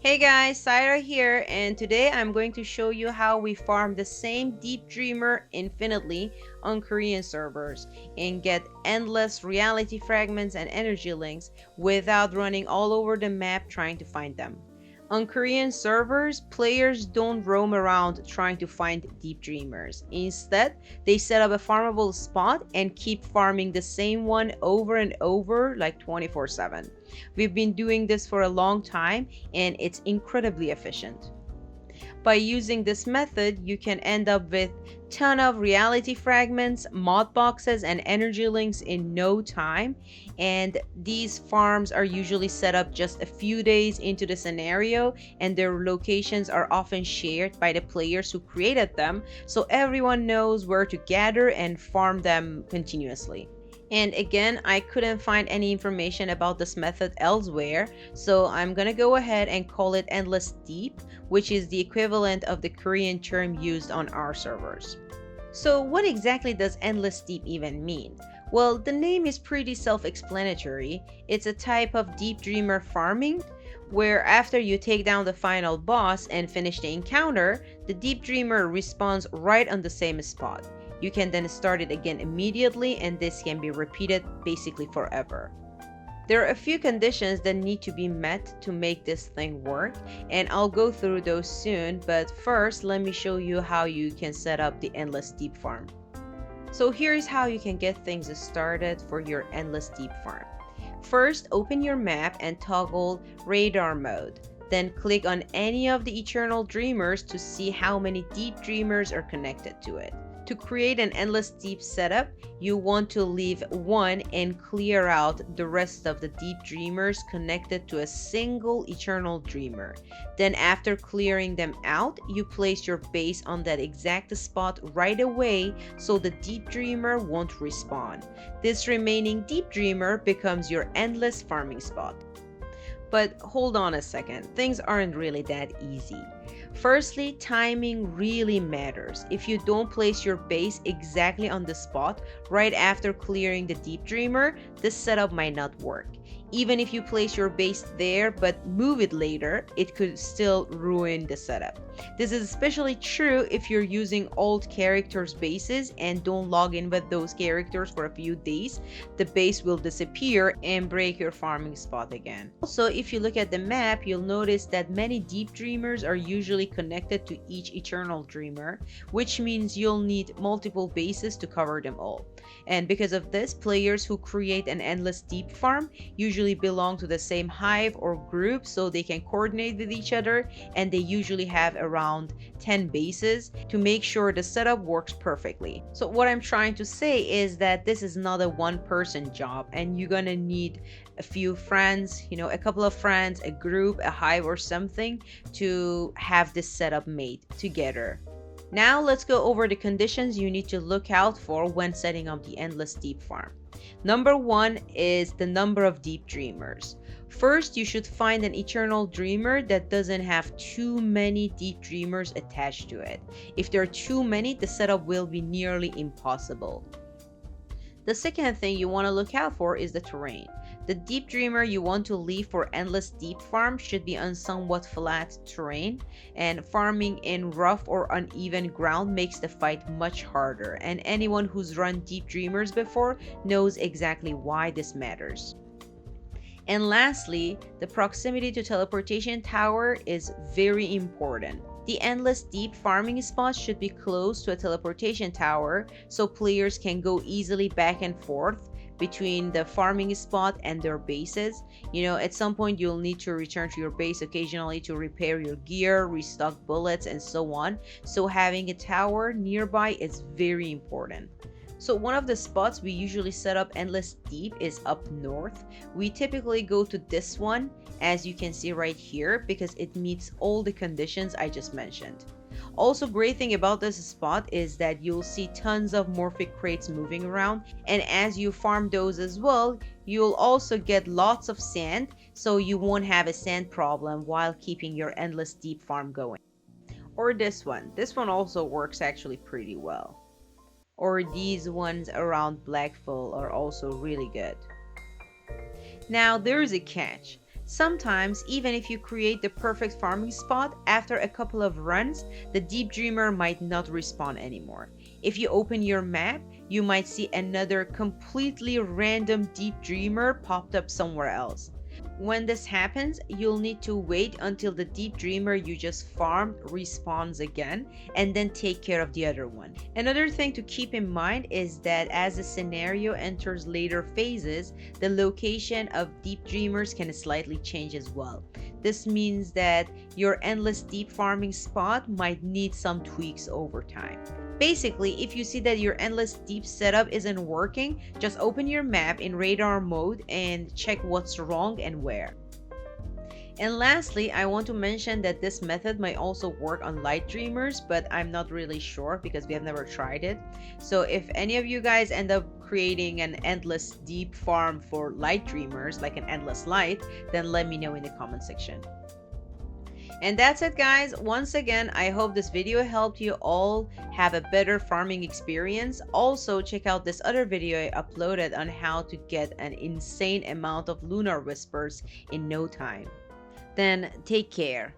Hey guys, Syra here, and today I'm going to show you how we farm the same Deep Dreamer infinitely on Korean servers and get endless reality fragments and energy links without running all over the map trying to find them. On Korean servers, players don't roam around trying to find Deep Dreamers. Instead, they set up a farmable spot and keep farming the same one over and over like 24/7. We've been doing this for a long time and it's incredibly efficient. By using this method, you can end up with ton of reality fragments, mod boxes, and energy links in no time. And these farms are usually set up just a few days into the scenario, and their locations are often shared by the players who created them, so everyone knows where to gather and farm them continuously. And again, I couldn't find any information about this method elsewhere, so I'm gonna go ahead and call it Endless Deep, which is the equivalent of the Korean term used on our servers. So what exactly does Endless Deep even mean? Well, the name is pretty self-explanatory. It's a type of deep dreamer farming where after you take down the final boss and finish the encounter, the deep dreamer respawns right on the same spot. You can then start it again immediately, and this can be repeated basically forever. There are a few conditions that need to be met to make this thing work, and I'll go through those soon, but first let me show you how you can set up the Endless Deep Farm. So here's how you can get things started for your Endless Deep Farm. First, open your map and toggle radar mode. Then click on any of the Eternal Dreamers to see how many Deep Dreamers are connected to it. To create an Endless Deep setup, you want to leave one and clear out the rest of the Deep Dreamers connected to a single Eternal Dreamer. Then after clearing them out, you place your base on that exact spot right away so the Deep Dreamer won't respawn. This remaining Deep Dreamer becomes your endless farming spot. But hold on a second, things aren't really that easy. Firstly, timing really matters. If you don't place your base exactly on the spot right after clearing the Deep Dreamer, this setup might not work. Even if you place your base there but move it later, it could still ruin the setup. This is especially true if you're using old characters' bases and don't log in with those characters for a few days. The base will disappear and break your farming spot again. Also, if you look at the map, you'll notice that many Deep Dreamers are usually connected to each Eternal Dreamer, which means you'll need multiple bases to cover them all. And because of this, players who create an Endless Deep Farm usually belong to the same hive or group, so they can coordinate with each other, and they usually have around 10 bases to make sure the setup works perfectly. So what I'm trying to say is that this is not a one person job, and you're gonna need a few friends, a couple of friends, a group, a hive or something to have this setup made together. Now let's go over the conditions you need to look out for when setting up the Endless Deep Farm. Number one is the number of Deep Dreamers. First, you should find an Eternal Dreamer that doesn't have too many Deep Dreamers attached to it. If there are too many, the setup will be nearly impossible. The second thing you want to look out for is the terrain. The Deep Dreamer you want to leave for Endless Deep Farm should be on somewhat flat terrain, and farming in rough or uneven ground makes the fight much harder, and anyone who's run Deep Dreamers before knows exactly why this matters. And lastly, the proximity to teleportation tower is very important. The Endless Deep farming spot should be close to a teleportation tower so players can go easily back and forth between the farming spot and their bases. At some point you'll need to return to your base occasionally to repair your gear, restock bullets, and so on. So having a tower nearby is very important. So one of the spots we usually set up Endless Deep is up north. We typically go to this one, as you can see right here, because it meets all the conditions I just mentioned. Also, great thing about this spot is that you'll see tons of morphic crates moving around, and as you farm those as well, you'll also get lots of sand, so you won't have a sand problem while keeping your Endless Deep farm going. Or this one also works actually pretty well. Or these ones around Blackfall are also really good. Now there is a catch. Sometimes, even if you create the perfect farming spot, after a couple of runs, the deep dreamer might not respawn anymore. If you open your map, you might see another completely random deep dreamer popped up somewhere else. When this happens, you'll need to wait until the deep dreamer you just farmed respawns again and then take care of the other one. Another thing to keep in mind is that as the scenario enters later phases, the location of deep dreamers can slightly change as well. This means that your endless deep farming spot might need some tweaks over time. Basically, if you see that your endless deep setup isn't working, just open your map in radar mode and check what's wrong and where. And lastly, I want to mention that this method might also work on light dreamers, but I'm not really sure because we have never tried it. So if any of you guys end up creating an endless deep farm for light dreamers, like an endless light, then let me know in the comment section. And that's it, guys. Once again, I hope this video helped you all have a better farming experience. Also, check out this other video I uploaded on how to get an insane amount of lunar whispers in no time. Then take care.